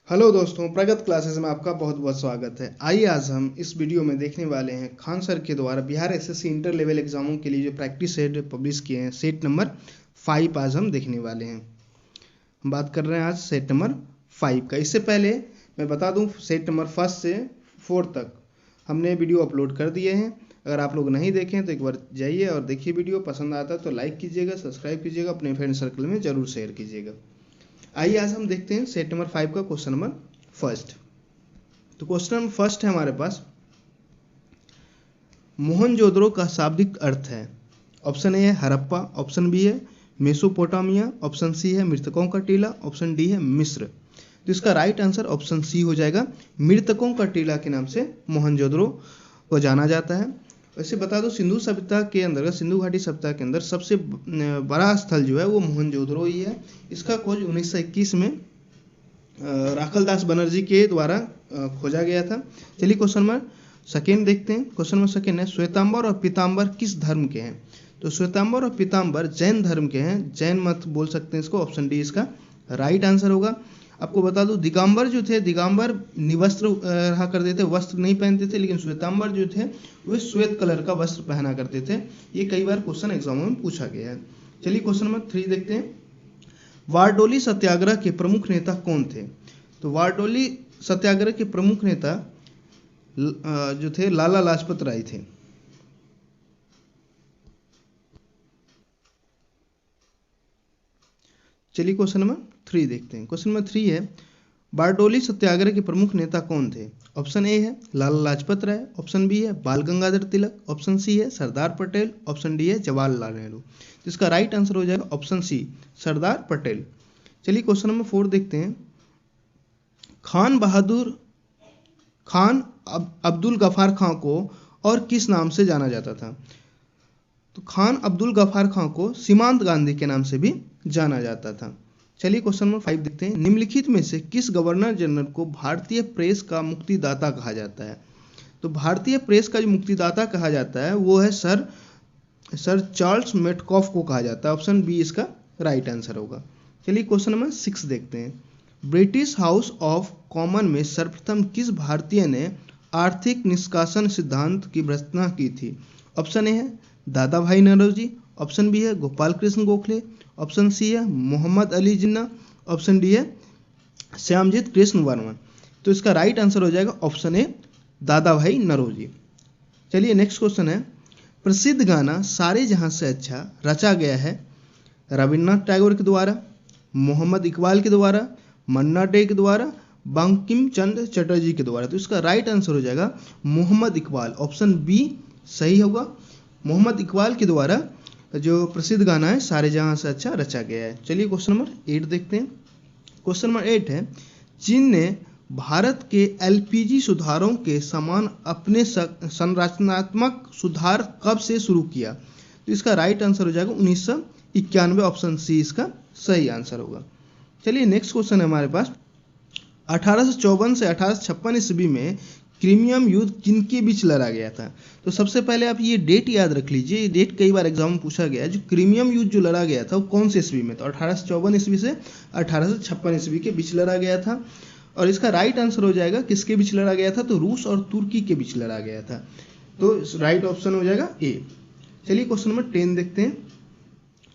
Hello दोस्तों, प्रगत classes में आपका बहुत बहुत स्वागत है। आइए आज हम इस वीडियो में देखने वाले हैं खान सर के द्वारा बिहार एसएससी इंटर लेवल एग्जामों के लिए जो प्रैक्टिस सेट पब्लिश किए हैं, सेट नंबर 5 आज हम देखने वाले हैं। हम बात कर रहे हैं आज सेट नंबर 5 का। इससे पहले मैं बता दूं, सेट नंबर 1 से 4 तक हमने वीडियो अपलोड कर दिए हैं। अगर आप लोग नहीं देखें तो एक बार जाइए और देखिए वीडियो। पसंद आता है तो लाइक कीजिएगा, सब्सक्राइब कीजिएगा, अपने फ्रेंड सर्कल में जरूर शेयर कीजिएगा। आइए आज हम देखते हैं सेट नंबर 5 का क्वेश्चन नंबर फर्स्ट। तो क्वेश्चन नंबर फर्स्ट है हमारे पास, मोहनजोदड़ो का शाब्दिक अर्थ है। ऑप्शन ए है हड़प्पा, ऑप्शन बी है मेसोपोटामिया, ऑप्शन सी है मृतकों का टीला, ऑप्शन डी है मिस्र। तो इसका राइट आंसर ऑप्शन सी हो जाएगा। मृतकों का टीला के नाम से मोहनजोदड़ो को जाना जाता है। वैसे बता दो, सिंधु सभ्यता के अंदर, सिंधु घाटी सभ्यता के अंदर सबसे बड़ा स्थल जो है वो मोहनजोदड़ो ही है। इसका खोज 1921 में राखलदास बनर्जी के द्वारा खोजा गया था। चलिए क्वेश्चन नंबर सेकेंड देखते हैं। क्वेश्चन नंबर सेकेंड है, श्वेतांबर और पीतांबर किस धर्म के हैं? तो श्वेतांबर और पीतांबर जैन धर्म के हैं। जैन मत बोल सकते हैं इसको, ऑप्शन डी इसका राइट आंसर होगा। आपको बता दूं, दिगंबर जो थे, दिगंबर निवस्त्र रहा करते थे, वस्त्र नहीं पहनते थे, लेकिन श्वेतांबर जो थे वे श्वेत कलर का वस्त्र पहना करते थे। ये कई बार क्वेश्चन एग्जामों में पूछा गया है। चलिए क्वेश्चन नंबर 3 देखते हैं। बारडोली सत्याग्रह के प्रमुख नेता कौन थे? तो बारडोली सत्याग्रह के प्रमुख नेता जो थे लाला लाजपत राय थे। चलिए क्वेश्चन नंबर 3 देखते हैं। क्वेश्चन नंबर 3 है, बारडोली सत्याग्रह के प्रमुख नेता कौन थे? ऑप्शन ए है लाला लाजपत राय, ऑप्शन बी है बाल गंगाधर तिलक, ऑप्शन सी है सरदार पटेल, ऑप्शन डी है जवाहरलाल नेहरू। तो इसका राइट आंसर हो जाएगा ऑप्शन सी, सरदार पटेल। चलिए क्वेश्चन नंबर 4 देखते हैं। खान बहादुर खान अब्दुल गफ्फार खां को और किस नाम से जाना जाता था? तो खान अब्दुल गफ्फार खां को सीमांत गांधी के नाम से भी जाना जाता था। चलिए क्वेश्चन नंबर 5 देखते हैं। निम्नलिखित में से किस गवर्नर जनरल को भारतीय प्रेस का मुक्तिदाता कहा जाता है? तो भारतीय प्रेस का जो मुक्तिदाता कहा जाता है वो है सर चार्ल्स मेटकॉफ को कहा जाता है। ऑप्शन बी इसका राइट आंसर होगा। चलिए क्वेश्चन नंबर 6 देखते हैं। ब्रिटिश हाउस ऑफ कॉमन में सर्वप्रथम किस भारतीय ने आर्थिक निष्कासन सिद्धांत की रचना की थी? ऑप्शन ए है दादा भाई नौरोजी, ऑप्शन बी है गोपाल कृष्ण गोखले, ऑप्शन सी है मोहम्मद अली जिन्ना, ऑप्शन डी है श्यामजीत कृष्ण वर्मा। तो इसका राइट आंसर हो जाएगा ऑप्शन ए, दादा भाई नौरोजी। चलिए नेक्स्ट क्वेश्चन है, प्रसिद्ध गाना सारे जहां से अच्छा रचा गया है रविन्द्रनाथ टैगोर के द्वारा, मोहम्मद इकबाल के द्वारा, मन्ना डे के द्वारा, बंकिम चंद्र चटर्जी के द्वारा। तो इसका राइट आंसर हो जाएगा मोहम्मद इकबाल, ऑप्शन बी सही होगा। मोहम्मद इकबाल के द्वारा जो प्रसिद्ध गाना है सारे जहां से अच्छा रचा गया है। चलिए क्वेश्चन नंबर 8 देखते हैं। क्वेश्चन नंबर 8 है, चीन ने भारत के एलपीजी सुधारों के समान अपने संरचनात्मक सुधार कब से शुरू किया? तो इसका राइट आंसर हो जाएगा 1991, ऑप्शन सी इसका सही आंसर होगा। चलिए नेक्स्ट क्वेश्चन है हमारे पास, 1854 से 1856 ईस्वी में क्रीमियम युद्ध किनके बीच लड़ा गया था? तो सबसे पहले आप ये डेट याद रख लीजिए, ये डेट कई बार एग्जाम में पूछा गया है। जो क्रीमियम युद्ध जो लड़ा गया था वो कौन से ईस्वी में? तो 1854 ईस्वी से 1856 ईस्वी के बीच लड़ा गया था। और इसका राइट आंसर हो जाएगा किसके बीच लड़ा गया था? तो रूस और तुर्की के बीच लड़ा गया था। तो राइट ऑप्शन हो जाएगा ए। चलिए क्वेश्चन नंबर 10 देखते हैं।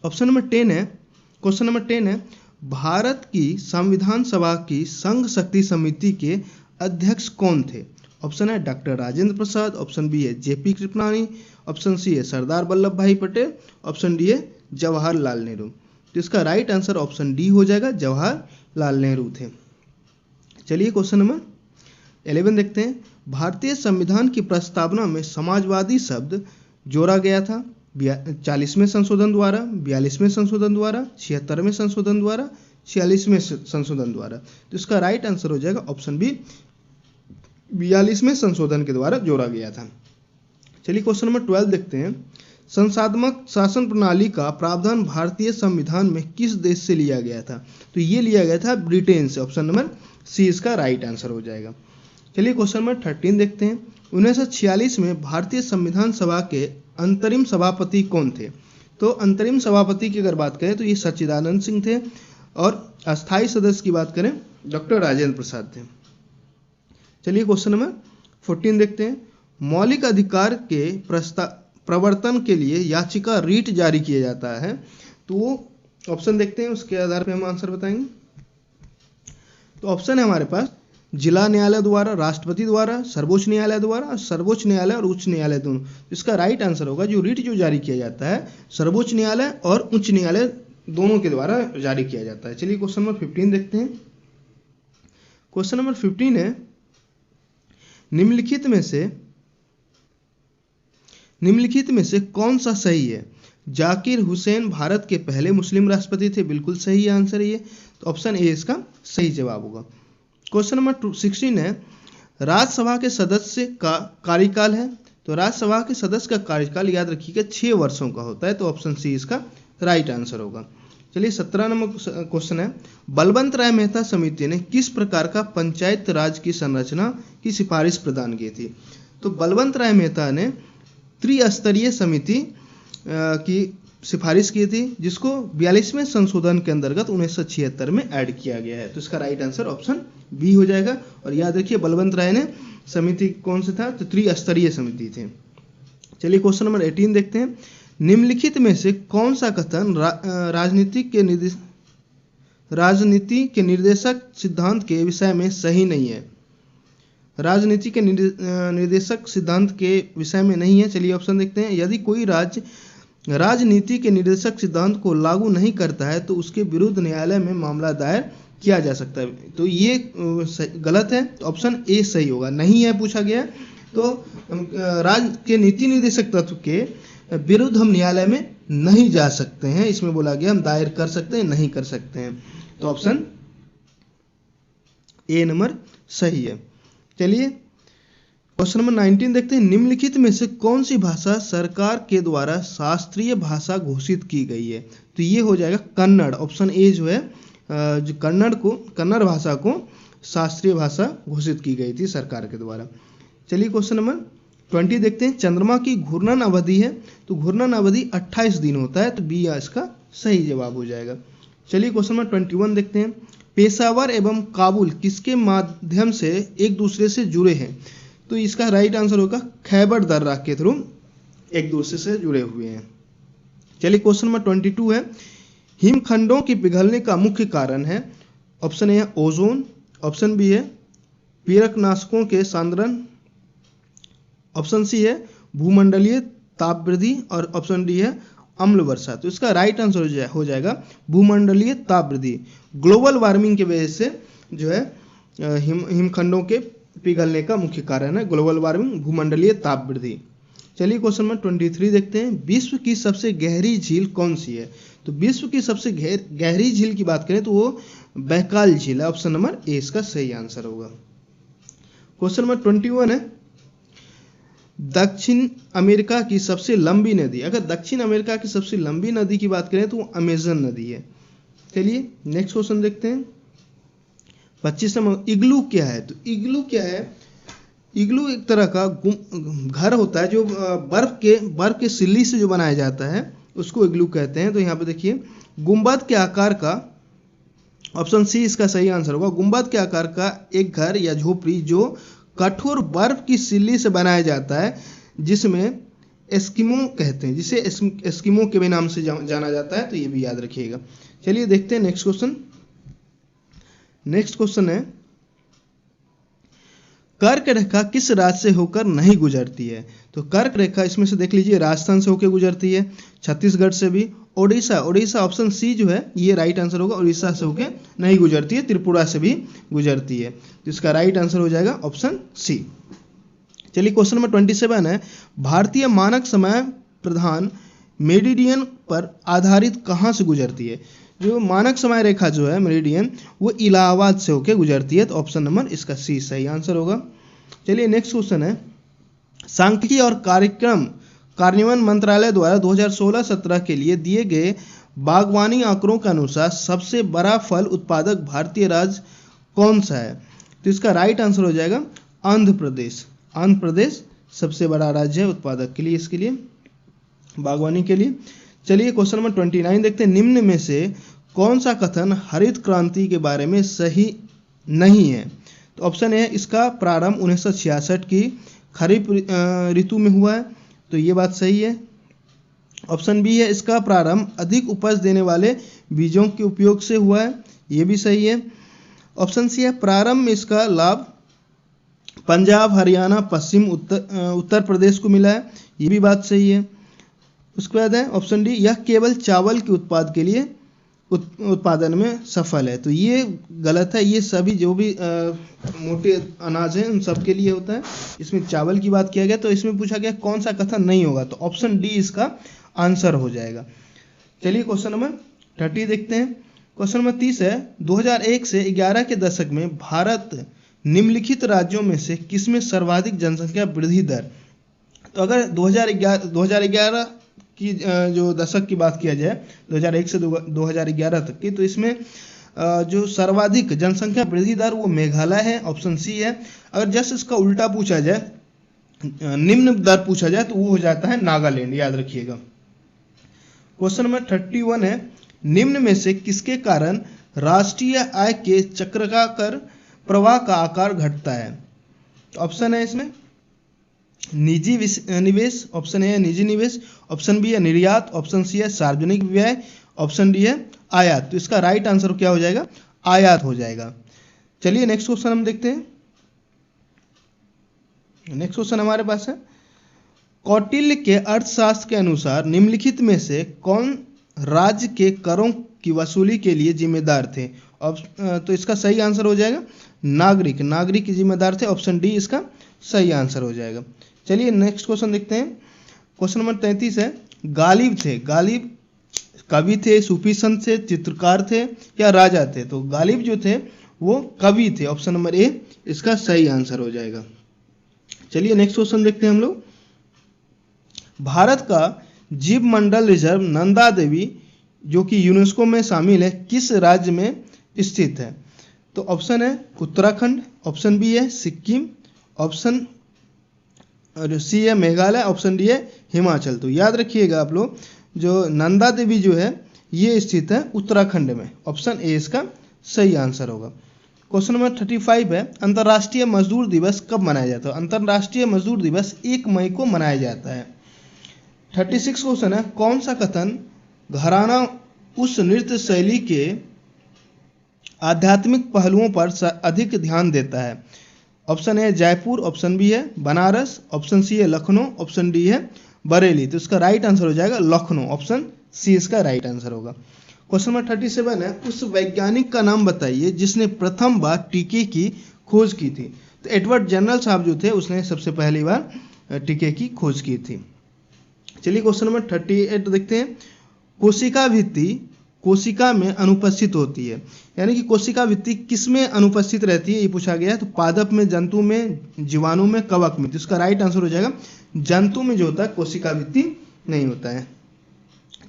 ऑप्शन नंबर 10 है, क्वेश्चन नंबर 10 है, भारत की संविधान सभा की संघ शक्ति समिति के अध्यक्ष कौन थे? ऑप्शन है doctor Rajendra Prasad, option B है जेपी कृपलानी, ऑप्शन सी है सरदार वल्लभ भाई पटेल, ऑप्शन डी है जवाहरलाल नेहरू। तो इसका राइट आंसर ऑप्शन डी हो जाएगा, जवाहरलाल नेहरू थे। चलिए क्वेश्चन नंबर 11 देखते हैं। भारतीय संविधान की प्रस्तावना में समाजवादी शब्द जोड़ा गया था 40वें संशोधन द्वारा, 42वें संशोधन द्वारा, 76वें संशोधन द्वारा, 46वें संशोधन द्वारा। तो इसका राइट आंसर हो जाएगा ऑप्शन बी, 42वें संशोधन के द्वारा जोड़ा गया था। चलिए क्वेश्चन नंबर 12 देखते हैं। संसाधनात्मक शासन प्रणाली का प्रावधान भारतीय संविधान में किस देश से लिया गया था? तो ये लिया गया था ब्रिटेन से, ऑप्शन नंबर सी इसका राइट आंसर हो जाएगा। चलिए क्वेश्चन नंबर 13 देखते हैं। 1946 में भारतीय संविधान सभा के अंतरिम सभापति कौन थे? तो अंतरिम सभापति की अगर बात करें तो ये सच्चिदानंद सिंह थे। और अस्थाई सदस्य की बात करें डॉक्टर राजेंद्र प्रसाद थे। चलिए क्वेश्चन नंबर 14 देखते हैं। मौलिक अधिकार के प्रवर्तन के लिए याचिका रीट जारी किया जाता है, तो वो ऑप्शन देखते हैं, उसके आधार पर हम आंसर बताएंगे। तो ऑप्शन है हमारे पास जिला न्यायालय द्वारा, राष्ट्रपति द्वारा, सर्वोच्च न्यायालय द्वारा, सर्वोच्च न्यायालय और उच्च न्यायालय दोनों। इसका राइट आंसर होगा जो रीट जो जारी किया जाता है सर्वोच्च न्यायालय और उच्च न्यायालय दोनों के द्वारा जारी किया जाता है। चलिए क्वेश्चन नंबर 15 देखते हैं। क्वेश्चन नंबर 15 है निम्नलिखित में से कौन सा सही है? जाकिर हुसैन भारत के पहले मुस्लिम राष्ट्रपति थे, बिल्कुल सही आंसर है ये, तो ऑप्शन ए इसका सही जवाब होगा। क्वेश्चन नंबर 16 है राज्यसभा के सदस्य का कार्यकाल है, तो राज्यसभा के सदस्य का कार्यकाल याद रखिएगा 6 वर्षों का होता है, तो ऑप्शन सी इसका राइट आंसर होगा। चलिए 17 नंबर क्वेश्चन है बलवंत राय मेहता समिति ने किस प्रकार का पंचायत राज की संरचना की सिफारिश प्रदान की थी? तो बलवंत राय मेहता ने त्रिस्तरीय समिति की सिफारिश की थी, जिसको 42वें संशोधन के अंतर्गत 1976 में ऐड किया गया है, तो इसका राइट आंसर ऑप्शन बी हो जाएगा। और याद रखिए बलवंत राय ने समिति कौन से था? तो त्रिस्तरीय समिति थे। चलिए क्वेश्चन नंबर 18 देखते हैं। निम्नलिखित में से कौन सा कथन राजनीति के निर्देशक सिद्धांत के विषय में सही नहीं है? राजनीति के निर्देशक सिद्धांत के विषय में नहीं है। चलिए ऑप्शन देखते हैं। यदि कोई राज्य राजनीति के निर्देशक सिद्धांत को लागू नहीं करता है तो उसके विरुद्ध न्यायालय में मामला दायर किया जा सकता है, तो ये गलत है, तो ऑप्शन ए सही होगा। नहीं है पूछा गया, तो राज्य के नीति निर्देशक तत्व के विरुद्ध हम न्यायालय में नहीं जा सकते हैं, इसमें बोला गया हम दायर कर सकते हैं, नहीं कर सकते हैं, तो ऑप्शन ए नंबर सही है। चलिए क्वेश्चन नंबर 19 देखते हैं। निम्नलिखित में से कौन सी भाषा सरकार के द्वारा शास्त्रीय भाषा घोषित की गई है? तो ये हो जाएगा कन्नड़, ऑप्शन ए जो है जो कन्नड़ भाषा को शास्त्रीय भाषा घोषित की गई थी सरकार के द्वारा। चलिए क्वेश्चन नंबर 20 देखते हैं। चंद्रमा की घूर्णन अवधि है, तो घूर्णन अवधि 28 दिन होता है, तो बी इसका सही जवाब हो जाएगा। चलिए क्वेश्चन नंबर 21 देखते हैं। पेशावर एवं काबुल किसके माध्यम से एक दूसरे से जुड़े हैं? तो इसका राइट आंसर होगा खैबर दर्रा के थ्रू एक दूसरे से जुड़े हुए हैं। चलिए क्वेश्चन नंबर 22 है। हिमखंडों के पिघलने का मुख्य कारण है? ऑप्शन ए है ओजोन, ऑप्शन बी है पीड़कनाशकों के सांद्रण, ऑप्शन सी है भूमंडलीय ताप वृद्धि और ऑप्शन डी है अम्ल वर्षा। तो इसका राइट आंसर हो जाएगा भूमंडलीय ताप वृद्धि। ग्लोबल वार्मिंग की वजह से जो है हिमखंडों के पिघलने का मुख्य कारण है ग्लोबल वार्मिंग, भूमंडलीय ताप वृद्धि। चलिए क्वेश्चन नंबर 23 देखते हैं। विश्व की सबसे गहरी झील कौन सी है? तो विश्व की सबसे गहरी झील की बात करें तो वो बैकाल झील है, ऑप्शन नंबर ए इसका सही आंसर होगा। क्वेश्चन नंबर 21 है। दक्षिण अमेरिका की सबसे लंबी नदी, अगर दक्षिण अमेरिका की सबसे लंबी नदी की बात करें तो वो अमेजन नदी है। चलिए नेक्स्ट क्वेश्चन देखते हैं। 25 नंबर इग्लू क्या है? तो इग्लू क्या है? इग्लू एक तरह का घर होता है जो बर्फ के सिल्ली से जो बनाया जाता है, उसको इग्लू कहते हैं। तो यहाँ पे देखिए गुंबद के आकार का, ऑप्शन सी इसका सही आंसर होगा। गुंबद के आकार का एक घर या झोपड़ी जो कठोर बर्फ की सिल्ली से बनाया जाता है, जिसमें एस्किमो कहते हैं, जिसे एस्किमो के भी नाम से जाना जाता है, तो ये भी याद रखिएगा। चलिए देखते हैं नेक्स्ट क्वेश्चन। नेक्स्ट क्वेश्चन है कर्क रेखा किस राज्य से होकर नहीं गुजरती है? तो कर्क रेखा इसमें से देख लीजिए राजस्थान से होकर गुजरती है, छत्तीसगढ़ से भी, ओडिशा ऑप्शन सी जो है ये राइट आंसर होगा। उड़ीसा से होकर नहीं गुजरती है, त्रिपुरा से भी गुजरती है, तो इसका राइट आंसर हो जाएगा ऑप्शन सी। चलिए क्वेश्चन नंबर 27 है। भारतीय मानक समय प्रधान मेरिडियन पर आधारित कहाँ से गुजरती है? जो मानक समय रेखा जो है मेरिडियन, वो इलाहाबाद से होकर गुजरती है, तो ऑप्शन नंबर इसका सी सही आंसर होगा। चलिए नेक्स्ट क्वेश्चन है। सांख्यिकी और कार्यान्वयन मंत्रालय द्वारा 2016-17 के लिए दिए गए बागवानी आंकड़ों के अनुसार सबसे बड़ा फल उत्पादक भारतीय राज्य कौन सा है? तो इसका राइट आंसर हो जाएगा आंध्र प्रदेश। आंध्र प्रदेश सबसे बड़ा राज्य है उत्पादक के लिए, इसके लिए बागवानी के लिए। चलिए क्वेश्चन नंबर 29 देखते हैं। निम्न में से कौन सा कथन हरित क्रांति के बारे में सही नहीं है? तो ऑप्शन ए है, इसका प्रारंभ 1966 की खरीफ ऋतु में हुआ है, तो ये बात सही है। ऑप्शन बी है, इसका प्रारंभ अधिक उपज देने वाले बीजों के उपयोग से हुआ है, ये भी सही है। ऑप्शन सी है, प्रारंभ में इसका लाभ पंजाब, हरियाणा, पश्चिम उत्तर प्रदेश को मिला है, ये भी बात सही है। उसके बाद है ऑप्शन डी, यह केवल चावल के उत्पाद के लिए उत्पादन में सफल है, तो ये गलत है। ये सभी जो भी मोटे अनाज हैं उन सब के लिए होता है, इसमें चावल की बात किया गया। तो इसमें पूछा गया कौन सा कथन नहीं होगा, तो ऑप्शन डी इसका आंसर हो जाएगा। चलिए क्वेश्चन नंबर 30 देखते हैं। क्वेश्चन नंबर 30 है, 2001 से 11 के दशक में भारत निम्नलिखित राज्यों में से किसमें सर्वाधिक जनसंख्या वृद्धि दर? तो अगर 2011 की जो दशक की बात किया जाए, 2001 से 2011 तक की, तो इसमें जो सर्वाधिक जनसंख्या वृद्धि दर वो मेघालय है, ऑप्शन सी है। अगर जस्ट इसका उल्टा पूछा जाए, निम्न दर पूछा जाए, तो वो हो जाता है नागालैंड, याद रखिएगा। क्वेश्चन नंबर 31 है, निम्न में से किसके कारण राष्ट्रीय आय के चक्राकार प्रवाह का आकार घटता है? ऑप्शन है इसमें निजी निवेश, ऑप्शन ए है निजी निवेश, ऑप्शन बी है निर्यात, ऑप्शन सी है सार्वजनिक व्यय, ऑप्शन डी है आयात। तो इसका राइट आंसर क्या हो जाएगा? आयात हो जाएगा। चलिए नेक्स्ट क्वेश्चन हम देखते हैं। नेक्स्ट क्वेश्चन हमारे पास है, कौटिल्य के अर्थशास्त्र के अनुसार निम्नलिखित में से कौन राज्य के करों की वसूली के लिए जिम्मेदार थे? तो इसका सही आंसर हो जाएगा नागरिक, नागरिक जिम्मेदार थे, ऑप्शन डी इसका सही आंसर हो जाएगा। चलिए नेक्स्ट क्वेश्चन देखते हैं। क्वेश्चन नंबर 33 है, गालिब थे, गालिब कवि थे, सूफी संत थे, चित्रकार थे या राजा थे? तो गालिब जो थे वो कवि थे, ऑप्शन नंबर ए इसका सही आंसर हो जाएगा। चलिए नेक्स्ट क्वेश्चन देखते हैं हम लोग। भारत का जीव मंडल रिजर्व नंदा देवी जो कि यूनेस्को में शामिल है, किस राज्य में स्थित है? तो ऑप्शन है उत्तराखंड, ऑप्शन बी है सिक्किम, ऑप्शन सी है मेघालय, ऑप्शन डी है हिमाचल। तो याद रखिएगा आप लोग, जो नंदा देवी जो है ये स्थित है उत्तराखंड में, ऑप्शन ए इसका सही आंसर होगा। क्वेश्चन नंबर 35 है, अंतर्राष्ट्रीय मजदूर दिवस कब मनाया जाता है? अंतर्राष्ट्रीय मजदूर दिवस 1 मई को मनाया जाता है। 36 क्वेश्चन है, कौन सा कथन घराना उस नृत्य शैली के आध्यात्मिक पहलुओं पर अधिक ध्यान देता है? Option A Jaipur, option B है बनारस, ऑप्शन सी है लखनऊ, ऑप्शन डी है बरेली। तो इसका राइट आंसर हो जाएगा लखनऊ, ऑप्शन सी इसका राइट आंसर होगा। क्वेश्चन नंबर 37 है, उस वैज्ञानिक का नाम बताइए जिसने प्रथम बार टीके की खोज की थी? तो एडवर्ड जनरल साहब जो थे उसने सबसे पहली बार टीके की खोज की थी। चलिए क्वेश्चन नंबर 38 देखते हैं। कोशिका भित्ति कोशिका में अनुपस्थित होती है, यानी कि कोशिका भित्ति किस में अनुपस्थित रहती है ये पूछा गया है। तो पादप में, जंतु में, जीवाणु में, कवक में। तो इसका राइट आंसर हो जाएगा जंतु में जो होता है कोशिका भित्ति नहीं होता है।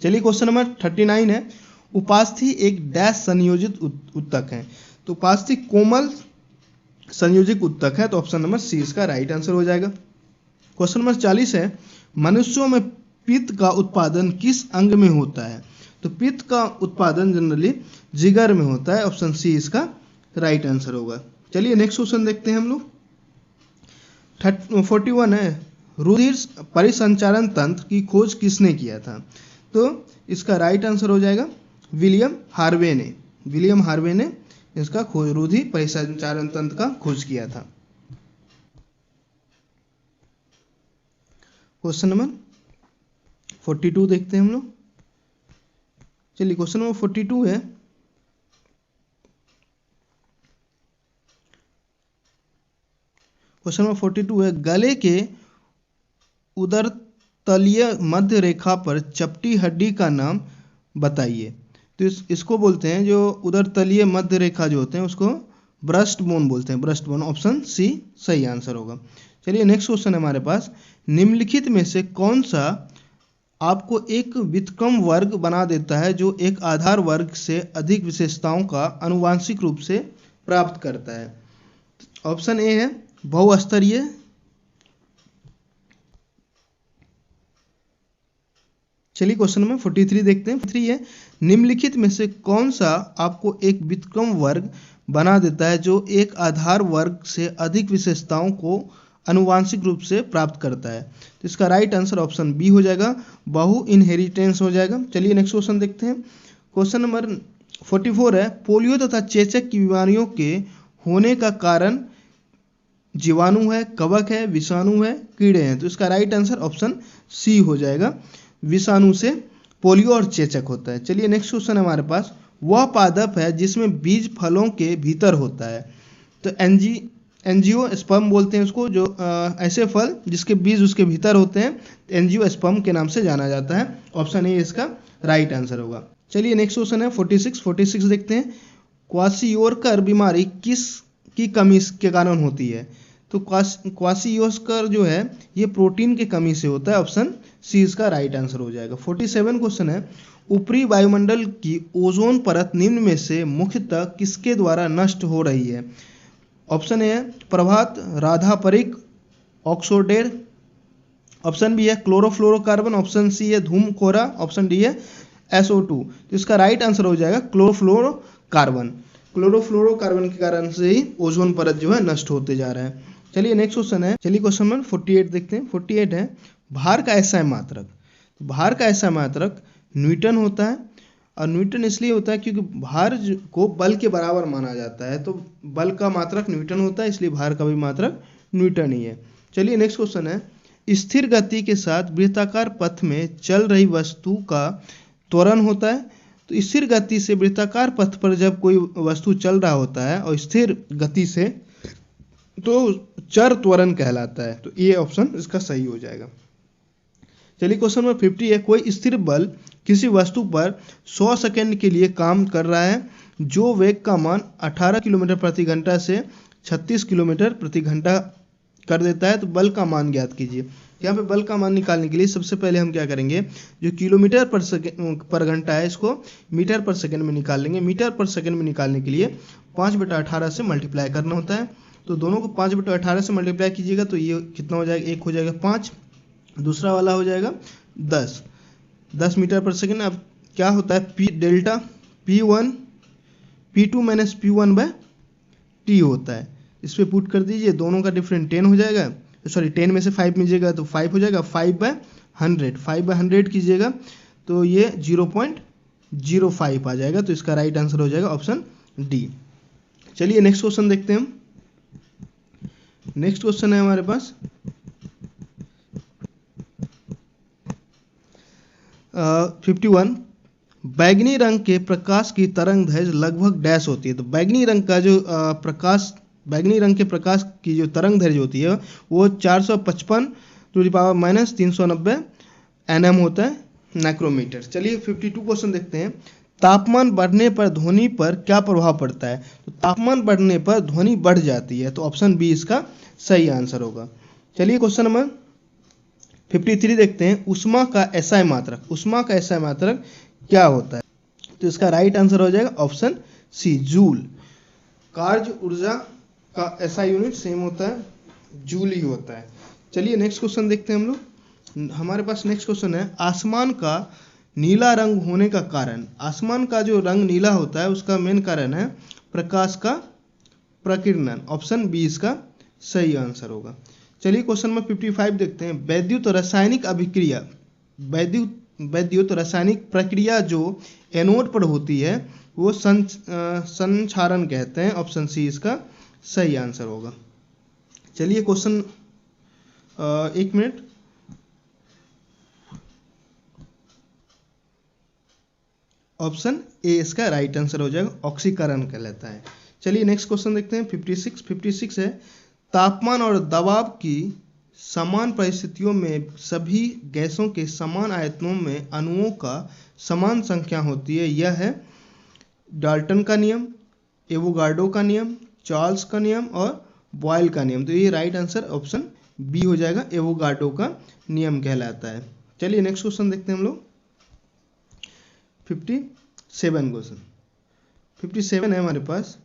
चलिए क्वेश्चन नंबर 39 है, उपास्थि एक डैश संयोजित उत्तक है? तो उपास्थि कोमल संयोजित उत्तक है, तो ऑप्शन नंबर सी इसका राइट आंसर हो जाएगा। क्वेश्चन नंबर 40 है, मनुष्यों में पित्त का उत्पादन किस अंग में होता है? तो पित्त का उत्पादन जनरली जिगर में होता है, ऑप्शन सी इसका राइट आंसर होगा। चलिए नेक्स्ट क्वेश्चन देखते हैं हम लोग। 41 है, रुधिर परिसंचारण तंत्र की खोज किसने किया था? तो इसका राइट आंसर हो जाएगा विलियम हार्वे ने, विलियम हार्वे ने इसका खोज, रुधिर परिसंचारण तंत्र का खोज किया था। क्वेश्चन नंबर 42 देखते हैं हम लोग। चलिए क्वेश्चन नंबर 42 है, क्वेश्चन नंबर 42 है, गले के उदर तलीय मध्य रेखा पर चपटी हड्डी का नाम बताइए? तो इसको बोलते हैं, जो उदर तलीय मध्य रेखा जो होते हैं उसको ब्रेस्ट बोन बोलते हैं, ब्रेस्ट बोन, ऑप्शन सी सही आंसर होगा। चलिए नेक्स्ट क्वेश्चन है हमारे पास, निम्नलिखित में से कौन सा आपको एक व्युत्क्रम वर्ग बना देता है जो एक आधार वर्ग से अधिक विशेषताओं का आनुवांशिक रूप से प्राप्त करता है? ऑप्शन ए है बहुस्तरीय, चलिए क्वेश्चन नंबर 43 देखते हैं। 43 है, निम्नलिखित में से कौन सा आपको एक व्युत्क्रम वर्ग बना देता है जो एक आधार वर्ग से अधिक विशेषताओं को आनुवांशिक रूप से प्राप्त करता है। तो इसका राइट आंसर ऑप्शन बी हो जाएगा, बहु इनहेरिटेंस हो जाएगा। चलिए नेक्स्ट क्वेश्चन देखते हैं। क्वेश्चन नंबर 44 है, पोलियो तथा चेचक की बीमारियों के होने का कारण जीवाणु है, कवक है, विषाणु है, कीड़े हैं। तो इसका राइट आंसर ऑप्शन सी हो जाएगा, विषाणु से पोलियो और चेचक होता है। चलिए नेक्स्ट क्वेश्चन है हमारे पास, वह पादप है जिसमें बीज फलों के भीतर होता है। तो एंजियोस्पर्म बोलते हैं उसको, जो ऐसे फल जिसके बीज उसके भीतर होते हैं एंजियोस्पर्म के नाम से जाना जाता है। ऑप्शन ए इसका राइट आंसर होगा। चलिए नेक्स्ट क्वेश्चन है 46 देखते हैं। क्वाशियोरकर बीमारी किस की कमी के कारण होती है। तो क्वाशियोरकर जो है ये प्रोटीन की कमी से होता है। ऑप्शन सी इसका राइट आंसर हो जाएगा। 47 क्वेश्चन है, ऊपरी वायुमंडल की ओजोन परत निम्न में से मुख्यतः किसके द्वारा नष्ट हो रही है। ऑप्शन ए है प्रभात, राधा परिक, ऑक्सोडेर। ऑप्शन बी है क्लोरोफ्लोरोकार्बन। ऑप्शन सी है धूम कोहरा। ऑप्शन डी है SO2। तो इसका राइट आंसर हो जाएगा क्लोरोफ्लोरोकार्बन। क्लोरोफ्लोरोकार्बन के कारण से ही ओजोन परत जो है नष्ट होते जा रहा है। चलिए नेक्स्ट क्वेश्चन है, चलिए क्वेश्चन नंबर 48 देखते हैं। 48 है, भार का SI मात्रक। भार का SI मात्रक न्यूटन होता है, और न्यूटन इसलिए होता है क्योंकि भार को बल के बराबर माना जाता है। तो बल का मात्रक न्यूटन होता है, इसलिए भार का भी मात्रक न्यूटन ही है। चलिए नेक्स्ट क्वेश्चन है, स्थिर गति के साथ वृत्ताकार पथ में चल रही वस्तु का त्वरण होता है। तो स्थिर गति से वृत्ताकार पथ पर जब कोई वस्तु चल रहा होता है और स्थिर गति से, तो चर त्वरण कहलाता है। तो ये ऑप्शन इसका सही हो जाएगा। चलिए क्वेश्चन नंबर 50 है, कोई स्थिर बल किसी वस्तु पर 100 सेकंड के लिए काम कर रहा है जो वेग का मान 18 किलोमीटर प्रति घंटा से 36 किलोमीटर प्रति घंटा कर देता है। तो बल का मान ज्ञात कीजिए। यहाँ पे बल का मान निकालने के लिए सबसे पहले हम क्या करेंगे, जो किलोमीटर पर घंटा है इसको मीटर पर सेकंड में निकाल लेंगे। मीटर पर सेकंड में निकालने के लिए 5/18 से मल्टीप्लाई करना होता है। तो दोनों को 5/18 से मल्टीप्लाई कीजिएगा तो ये कितना हो जाएगा, एक हो जाएगा 5, दूसरा वाला हो जाएगा 10 मीटर पर सेकंड। अब क्या होता है, P delta P2 minus P1/T होता है। इस पर पुट कर दीजिए, दोनों का डिफरेंट 10 हो जाएगा। सॉरी 10 में से 5 मिलेगा तो 5 हो जाएगा। 5/100 कीजिएगा तो ये 0.05 आ जाएगा। तो इसका राइट आंसर हो जाएगा ऑप्शन डी। चलिए नेक्स्ट क्वेश्चन देखते हैं हम। नेक्स्ट क्वेश्चन है हमारे पास 51, बैगनी रंग के प्रकाश की तरंग दैर्घ्य लगभग डैश होती है। तो बैगनी रंग का जो बैगनी रंग के प्रकाश की जो तरंग दैर्घ्य होती है वो 455⁻³ nm होता है नैक्रोमीटर। चलिए 52 क्वेश्चन देखते हैं, तापमान बढ़ने पर ध्वनि पर क्या प्रभाव पड़ता है। तो तापमान बढ़ने पर ध्वनि बढ़ जाती है। तो ऑप्शन बी इसका सही आंसर होगा। चलिए क्वेश्चन नंबर 53 देखते हैं, ऊष्मा का SI मात्रक। ऊष्मा का SI मात्रक क्या होता है। तो इसका राइट आंसर हो जाएगा ऑप्शन सी, जूल। कार्य ऊर्जा का SI यूनिट सेम होता है, जूल ही होता है। चलिए नेक्स्ट क्वेश्चन देखते हैं हम लोग। हमारे पास नेक्स्ट क्वेश्चन है, आसमान का नीला रंग होने का कारण। आसमान का जो रंग नीला होता है उसका मेन कारण है प्रकाश का प्रकीर्णन। ऑप्शन बी इसका सही आंसर होगा। चलिए क्वेश्चन नंबर 55 देखते हैं, वैद्युत रासायनिक अभिक्रिया, वैद्युत रासायनिक प्रक्रिया जो एनोड पर होती है वो संचारण कहते हैं। ऑप्शन सी इसका सही आंसर होगा। चलिए क्वेश्चन, एक मिनट, ऑप्शन ए इसका राइट आंसर हो जाएगा, ऑक्सीकरण कहलाता है। चलिए नेक्स्ट क्वेश्चन देखते हैं 56 है, तापमान और दबाव की समान परिस्थितियों में सभी गैसों के समान आयतनों में अणुओं का समान संख्या होती है। यह है डाल्टन का नियम, एवोगाड्रो का नियम, चार्ल्स का नियम और बॉयल का नियम। तो ये राइट आंसर ऑप्शन बी हो जाएगा, एवोगाड्रो का नियम कहलाता है। चलिए नेक्स्ट क्वेश्चन देखते हैं हम लोग 57 क्वेश्चन। 57 है हमारे पास।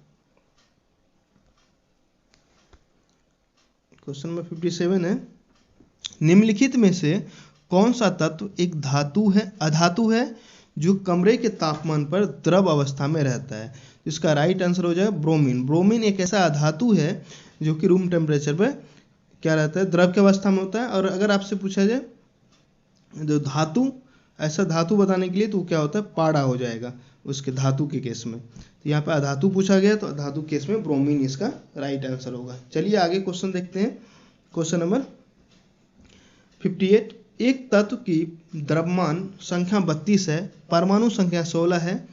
क्वेश्चन नंबर 57 है, निम्नलिखित में से कौन सा तत्व एक धातु है, अधातु है, जो कमरे के तापमान पर द्रव अवस्था में रहता है? इसका राइट आंसर हो जाएगा ब्रोमीन। ब्रोमीन एक ऐसा अधातु है जो कि रूम टेम्परेचर पर क्या रहता है, द्रव की अवस्था में होता है। और अगर आपसे पूछा जाए जो धातु, ऐसा धातु बताने के लिए तो क्या होता है, पाड़ा हो जाएगा उसके धातु के केस में। तो यहाँ पे अधातु पूछा गया तो अधातु केस में ब्रोमीन इसका राइट आंसर होगा। चलिए आगे क्वेश्चन देखते हैं। Question number 58। एक तत्व की द्रव्यमान संख्या 32 है, परमाणु संख्या 16 है,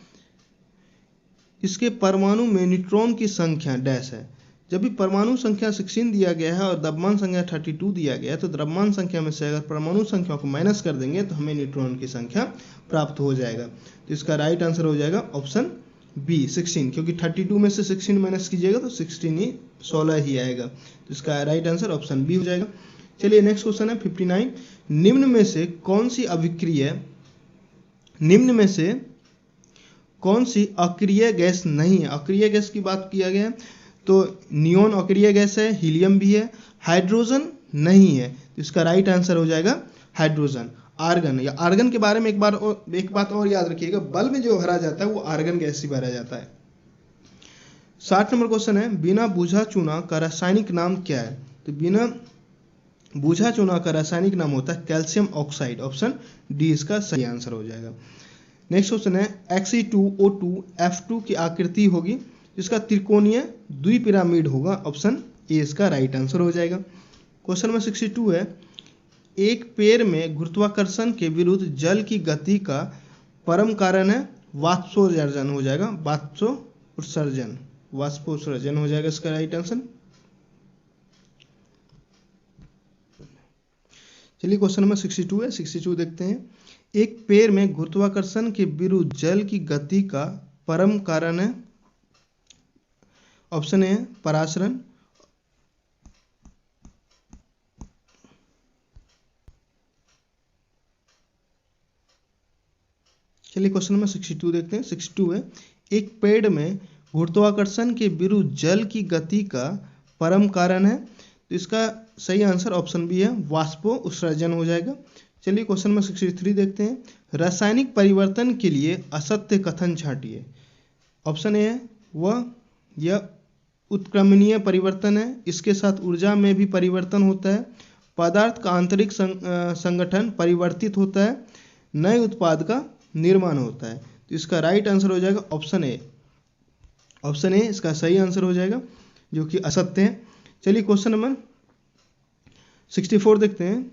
इसके परमाणु में न्यूट्रॉन की संख्या डैश है। जब भी परमाणु संख्या 16 दिया गया है और द्रव्यमान संख्या 32 दिया गया है, तो द्रव्यमान संख्या में से अगर परमाणु संख्या को माइनस कर देंगे तो हमें न्यूट्रॉन की संख्या प्राप्त हो जाएगा। तो इसका राइट आंसर हो जाएगा ऑप्शन बी 16, क्योंकि 32 में से 16 माइनस कीजिएगा तो 16 ही आएगा। तो इसका राइट आंसर ऑप्शन बी हो जाएगा। चलिए नेक्स्ट क्वेश्चन है 59। निम्न में से कौन सी अक्रिय गैस नहीं है? अक्रिय गैस की बात किया गया है तो नियोन अक्रिय गैस है, हीलियम भी है, हाइड्रोजन नहीं है। तो इसका राइट आंसर हो जाएगा हाइड्रोजन। आर्गन, या आर्गन के बारे में एक बात और याद रखिएगा, बल्ब में जो भरा जाता है वो आर्गन गैस से भरा जाता है। 60 नंबर क्वेश्चन है, बिना बूझा चूना का रासायनिक नाम क्या है? तो बिना बूझा चूना का रासायनिक नाम होता है कैल्शियम ऑक्साइड। ऑप्शन डी इसका सही आंसर हो जाएगा। नेक्स्ट क्वेश्चन है, Fe2O2F2 की आकृति होगी, इसका त्रिकोणीय द्विपिरामिड होगा। ऑप्शन ए इसका राइट आंसर हो जाएगा। क्वेश्चन नंबर 62 है, एक पेड़ में गुरुत्वाकर्षण के विरुद्ध जल की गति का परम कारण है वाष्पोत्सर्जन हो जाएगा। वाष्पोत्सर्जन हो जाएगा इसका राइट आंसर। चलिए क्वेश्चन नंबर 62 है, 62 देखते हैं। एक पेड़ में गुरुत्वाकर्षण के विरुद्ध जल की गति का परम कारण है, ऑप्शन ए परासरण, चलिए क्वेश्चन नंबर 62 देखते हैं। 62 है, एक पेड़ में गुरुत्वाकर्षण के विरुद्ध जल की गति का परम कारण है, तो इसका सही आंसर ऑप्शन बी है वाष्पो उत्सर्जन हो जाएगा। चलिए क्वेश्चन नंबर 63 देखते हैं। रासायनिक परिवर्तन के लिए असत्य कथन छांटिए। ऑप्शन ए है यह उत्क्रमणीय परिवर्तन है, इसके साथ ऊर्जा में भी परिवर्तन होता है, पदार्थ का आंतरिक संगठन परिवर्तित होता है, नए उत्पाद का निर्माण होता है। तो इसका राइट आंसर हो जाएगा ऑप्शन ए। ऑप्शन ए इसका सही आंसर हो जाएगा, जो कि असत्य है। चलिए क्वेश्चन नंबर 64 देखते हैं।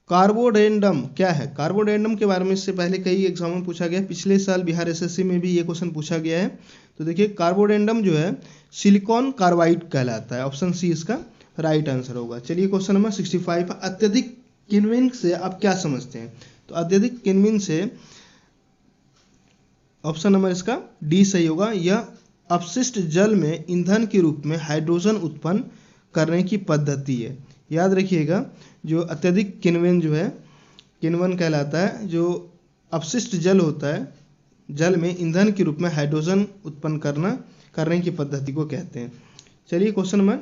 कार्बोडेंडम क्या है? कार्बोडेंडम के बारे में इससे पहले कई एग्जाम में पूछा गया, पिछले साल बिहार एसएससी में भी ये क्वेश्चन पूछा गया है। तो देखिए कार्बोडेंडम जो है सिलिकॉन कार्बाइड कहलाता है। ऑप्शन सी इसका राइट आंसर होगा। चलिए क्वेश्चन नंबर 65, अत्यधिक किण्वन से आप क्या समझते हैं? तो अत्यधिक किण्वन से ऑप्शन नंबर इसका डी सही होगा। यह अपशिष्ट जल में ईंधन के रूप में हाइड्रोजन उत्पन्न करने की पद्धति है। याद रखिएगा, जो अत्यधिक किण्वन जो है, किण्वन कहलाता है जो अपशिष्ट जल होता है, जल में ईंधन के रूप में हाइड्रोजन उत्पन्न करने की पद्धति को कहते हैं। चलिए क्वेश्चन नंबर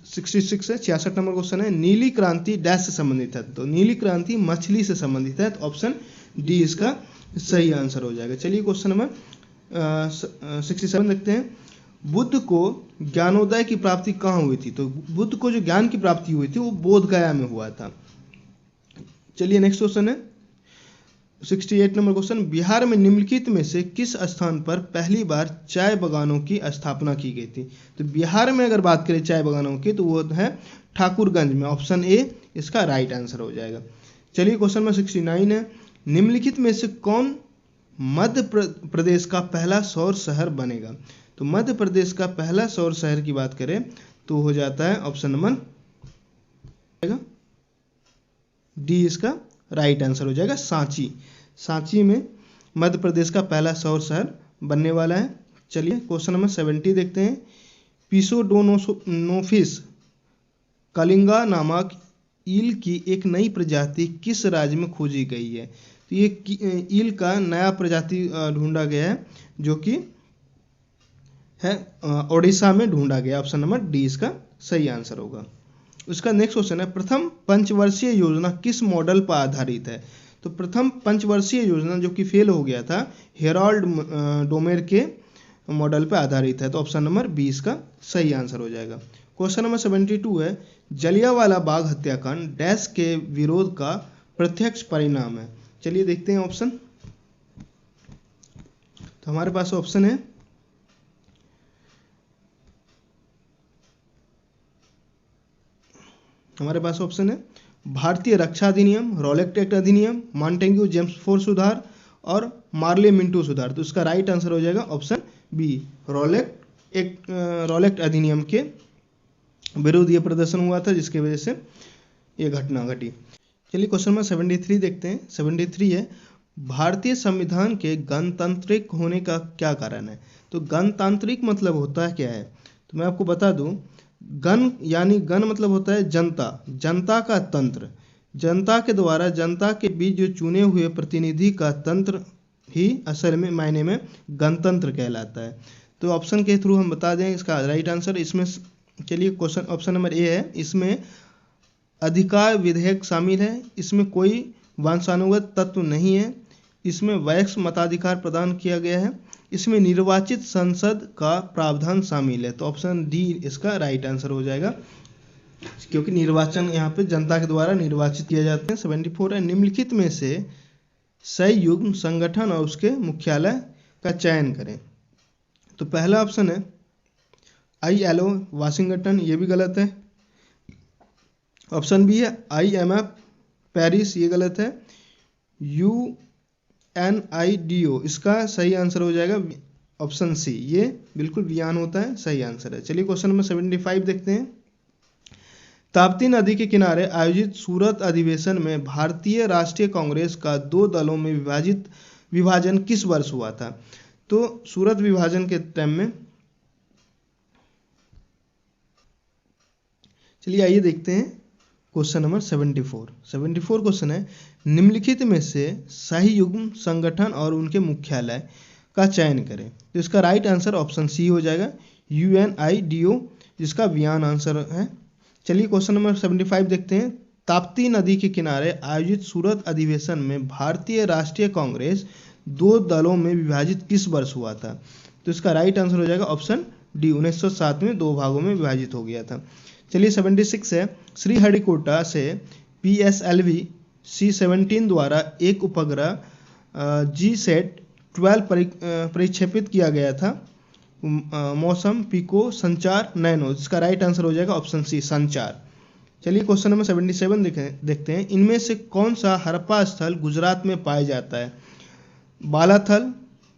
66 है, 66 नंबर क्वेश्चन है। नीली क्रांति डैश से संबंधित है? तो नीली क्रांति मछली से संबंधित है, तो ऑप्शन डी इसका सही आंसर हो जाएगा। चलिए क्वेश्चन नंबर 67 देखते हैं। बुद्ध को ज्ञानोदय की प्राप्ति कहाँ हुई थी? तो बुद्ध को जो ज्ञान की प्राप्ति हुई थी वो बोध गया में हुआ था। चलिए नेक्स्ट क्वेश्चन है 68 नंबर क्वेश्चन। बिहार में निम्नलिखित में से किस स्थान पर पहली बार चाय बागानों की स्थापना की गई थी? तो बिहार में अगर बात करें चाय बागानों की तो वो है ठाकुरगंज में। ऑप्शन ए इसका राइट आंसर हो जाएगा। चलिए क्वेश्चन नंबर 69 है। निम्नलिखित में से कौन मध्य प्रदेश का पहला सौर शहर बनेगा? तो मध्य प्रदेश का पहला सौर शहर की बात करें तो हो जाता है ऑप्शन नंबर डी इसका राइट आंसर हो जाएगा सांची। सांची में मध्य प्रदेश का पहला सौर शहर बनने वाला है। चलिए क्वेश्चन नंबर 70 देखते हैं। पिसोडोनोफिस कलिंगा नामक ईल की एक नई प्रजाति किस राज्य में खोजी गई है? तो ये ईल का नया प्रजाति ढूंढा गया है, जो कि है ओडिशा में ढूंढा गया। ऑप्शन नंबर डी इसका सही आंसर होगा। उसका नेक्स्ट क्वेश्चन है, प्रथम पंचवर्षीय योजना किस मॉडल पर आधारित है? तो प्रथम पंचवर्षीय योजना जो कि फेल हो गया था, हेरोल्ड डोमेर के मॉडल पर आधारित है। तो ऑप्शन नंबर 20 का सही आंसर हो जाएगा। क्वेश्चन नंबर 72 है, जलियांवाला बाग हत्याकांड डैश के विरोध का प्रत्यक्ष परिणाम है। चलिए देखते हैं ऑप्शन। तो हमारे पास ऑप्शन है भारतीय रक्षा अधिनियम, रॉलेट एक्ट अधिनियम, मॉन्टेग्यू जेम्स फोर सुधार और मार्ले मिंटो सुधार। तो इसका राइट आंसर हो जाएगा ऑप्शन बी, रॉलेट अधिनियम के विरुद्ध ये प्रदर्शन हुआ था, जिसकी वजह से ये घटना घटी। चलिए क्वेश्चन नंबर 73 देखते हैं। 73 है, भारतीय संविधान के गणतांत्रिक होने का क्या कारण है? तो गणतांत्रिक मतलब होता है क्या है? तो मैं आपको बता दूं, गण यानी गण मतलब होता है जनता, जनता का तंत्र, जनता के द्वारा जनता के बीच जो चुने हुए प्रतिनिधि का तंत्र ही असल में मायने में गणतंत्र कहलाता है। तो ऑप्शन के थ्रू हम बता दें इसका राइट आंसर। इसमें चलिए क्वेश्चन ऑप्शन नंबर ए है, इसमें अधिकार विधेयक शामिल है, इसमें कोई वंशानुगत तत्व नहीं है, इसमें वैक्स मताधिकार प्रदान किया गया है, इसमें निर्वाचित संसद का प्रावधान शामिल है। तो ऑप्शन डी इसका राइट आंसर हो जाएगा, क्योंकि निर्वाचन यहाँ पे जनता के द्वारा निर्वाचित किए जाते हैं। 74 है, निम्नलिखित में से संयुग्म संगठन और उसके मुख्यालय का चयन करें। तो पहला ऑप्शन है ILO वाशिंगटन, ये भी गलत है। ऑप्शन बी है IMF पेरिस, ये गलत है। UNIDO, इसका सही आंसर हो जाएगा ऑप्शन सी, ये बिल्कुल वियान होता है, सही आंसर है। चलिए क्वेश्चन नंबर 75 देखते हैं। ताप्ती नदी के किनारे आयोजित सूरत अधिवेशन में भारतीय राष्ट्रीय कांग्रेस का 2 दलों में विभाजन किस वर्ष हुआ था? तो सूरत विभाजन के टाइम में, चलिए आइए देखते हैं क्वेश्चन नंबर 74 क्वेश्चन है, निम्नलिखित में से सही युग्म संगठन और उनके मुख्यालय का चयन करें। तो इसका राइट आंसर ऑप्शन सी हो जाएगा, UNIDO, जिसका वियान आंसर है। चलिए क्वेश्चन नंबर 75 देखते हैं। ताप्ती नदी के किनारे आयोजित सूरत अधिवेशन में भारतीय राष्ट्रीय कांग्रेस 2 दलों में विभाजित किस वर्ष हुआ था? तो इसका राइट आंसर हो जाएगा ऑप्शन डी, 1907 में 2 भागों में विभाजित हो गया था। चलिए 76 है, श्रीहरिकोटा से PSLV C-17 द्वारा एक उपग्रह GSAT-12 परिक्षेपित किया गया था। मौसम, पिको, संचार, नैनो, इसका राइट आंसर हो जाएगा ऑप्शन सी, संचार। चलिए क्वेश्चन नंबर 77 देखते हैं। इनमें से कौन सा हड़प्पा स्थल गुजरात में पाया जाता है? बालाथल,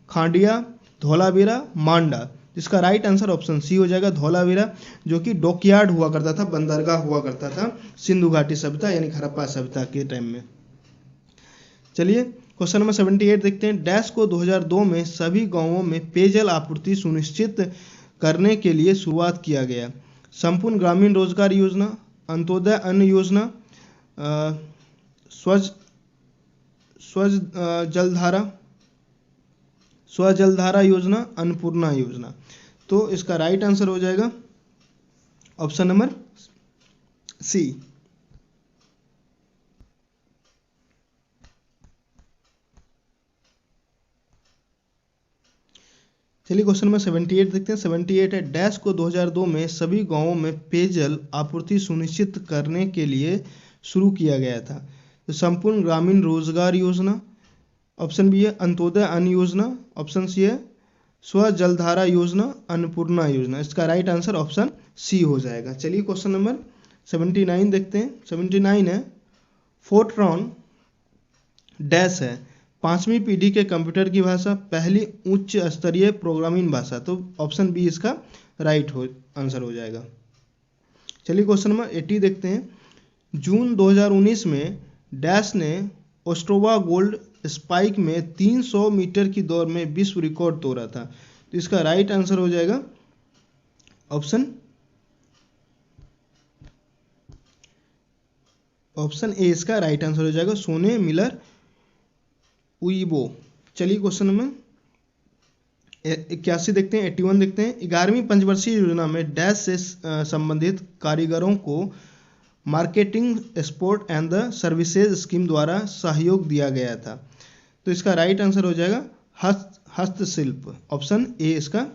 खांडिया, धौलावीरा, मांडा। इसका राइट आंसर ऑप्शन सी हो जाएगा, धौलावीरा, जो कि डॉकयार्ड हुआ करता था, बंदरगाह हुआ करता था सिंधु घाटी सभ्यता यानी हड़प्पा सभ्यता के टाइम में। चलिए क्वेश्चन नंबर 78 देखते हैं। डैश को 2002 में सभी गांवों में पेयजल आपूर्ति सुनिश्चित करने के लिए शुरुआत किया गया। संपूर्ण ग्रामीण रोजगार योजना, अंत्योदय अन्न योजना, स्वजलधारा योजना, अन्नपूर्णा योजना। तो इसका राइट आंसर हो जाएगा ऑप्शन नंबर सी। चलिए क्वेश्चन नंबर 78 देखते हैं। 78 है, डैश को 2002 में सभी गांवों में पेयजल आपूर्ति सुनिश्चित करने के लिए शुरू किया गया था। तो संपूर्ण ग्रामीण रोजगार योजना, ऑप्शन बी है अंत्योदय अन्न योजना, ऑप्शन सी है स्वजलधारा योजना, अन्नपूर्णा योजना। इसका राइट आंसर ऑप्शन सी हो जाएगा। चलिए क्वेश्चन नंबर 79 देखते हैं। 79 है, फोर्ट्रॉन डैश है 5वीं पीढ़ी के कंप्यूटर की भाषा, पहली उच्च स्तरीय प्रोग्रामिंग भाषा। तो ऑप्शन बी इसका राइट आंसर हो जाएगा। चलिए क्वेश्चन नंबर 80 देखते हैं। जून 2019 में डैश ने ओस्ट्रोवा गोल्ड स्पाइक में 300 मीटर की दौड़ में विश्व रिकॉर्ड तोड़ा था। तो इसका राइट आंसर हो जाएगा ऑप्शन ए, इसका राइट आंसर हो जाएगा सोने मिलर उइबो। चलिए क्वेश्चन नंबर 81 देखते हैं। 81 देखते हैं। 11वीं पंचवर्षीय योजना में डैश से संबंधित कारीगरों को marketing export and the services scheme द्वारा सहयोग दिया गया था। तो इसका राइट आंसर हो जाएगा हस्तशिल्प, ऑप्शन ए इसका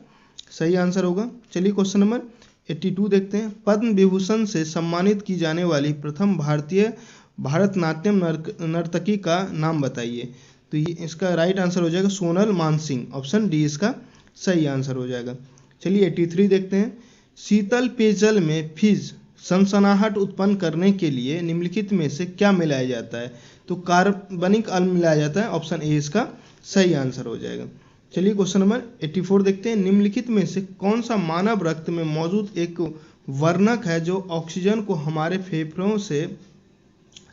सही आंसर होगा। चलिए क्वेश्चन नंबर 82 देखते हैं। पद्म विभूषण से सम्मानित की जाने वाली प्रथम भारतीय भारतनाट्यम नर्तकी का नाम बताइए। तो ये इसका राइट आंसर हो जाएगा सोनल मानसिंह, ऑप्शन डी इसका सही आंसर हो जाएगा। चलिए 83 देखते हैं। शीतल पेयजल में फिज सनसनाहट उत्पन्न करने के लिए निम्नलिखित में से क्या मिलाया जाता है। तो कार्बनिक अम्ल मिलाया जाता है, ऑप्शन ए इसका सही आंसर हो जाएगा। चलिए क्वेश्चन नंबर 84 देखते हैं। निम्नलिखित में से कौन सा मानव रक्त में मौजूद एक वर्णक है जो ऑक्सीजन को हमारे फेफड़ों से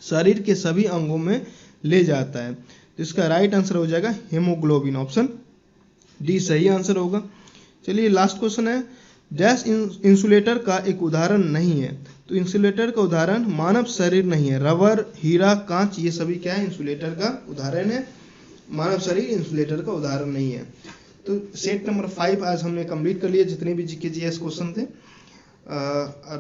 शरीर के सभी अंगों में ले जाता है। तो इसका राइट आंसर हो जाएगा हीमोग्लोबिन, ऑप्शन डी सही आंसर होगा। चलिए लास्ट क्वेश्चन है। डैश इंसुलेटर का एक उदाहरण नहीं है। तो इंसुलेटर का उदाहरण मानव शरीर नहीं है, रबर, हीरा, कांच ये सभी क्या है इंसुलेटर का उदाहरण है, मानव शरीर इंसुलेटर का उदाहरण नहीं है। तो सेट नंबर 5 आज हमने कंप्लीट कर लिया, जितने भी जीके जीएस क्वेश्चन थे।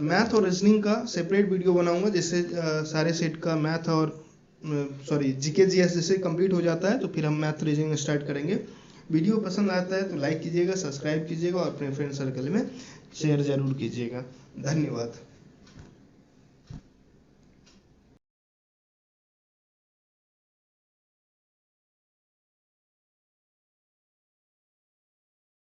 मैथ और रीजनिंग का सेपरेट वीडियो बनाऊंगा, जिससे सारे सेट का मैथ और जीके जीएस जैसे कंप्लीट हो जाता है तो फिर हम मैथ रीजनिंग स्टार्ट करेंगे। वीडियो पसंद आता है तो लाइक कीजिएगा, सब्सक्राइब कीजिएगा और अपने फ्रेंड सर्कल में शेयर जरूर कीजिएगा। धन्यवाद।